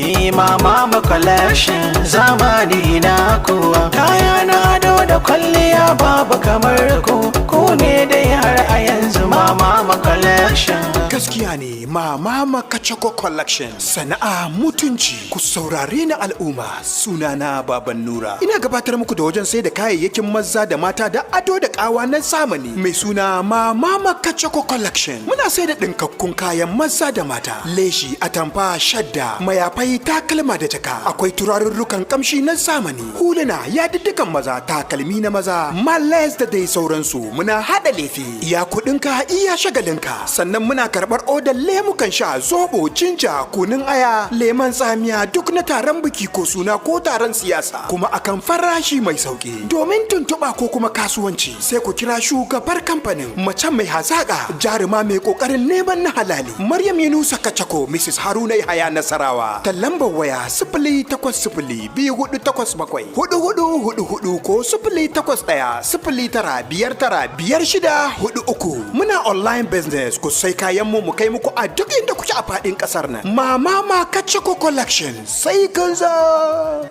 Mama collection zamani na kowa, kaya na ado da kwalliya babu kamar ku ne dai har a yanzu Mama collection. Gaskiya ne Mama Kachako collection sana'a mutunci. Ku saurare ni al'umma, sunana Baban Nura. Ina gabatar muku da wajen sai da kayayyakin maza da mata da ado da kawa na zamani mai suna Mama Kachako collection. Muna sai da dinkakkun kayan maza da mata, leshi, atamfa, shadda, mayafai, takalma da jaka. Akwai turarurrukan kamshi na zamani, huluna, yadiddikan maza, takalmi na maza, malles da dai sauransu. Muna hada lefe, iya kudinka iya shagalinka. Sannan muna karbar odar lemukan sha, zobo, jinja, kunun aya, leman tsamiya, duk na taron biki ko suna ko taron siyasa, kuma akan farashi mai sauki. Domin tuntuɓa ko kuma kasuwanci sai ku kira shugabar kamfanin, mace mai hazaka, jaruma mai kokarin neman na halali, Maryam Yunusa Kachako, Mrs. Haruna Yahaya Nasarawa. Ta lambar waya 08028744444 ko 08109595643. Muna online business, ku sai kayan mu kai muku a duk inda kuke a faɗin ƙasar nan. Mama Kachako collection sai kanza.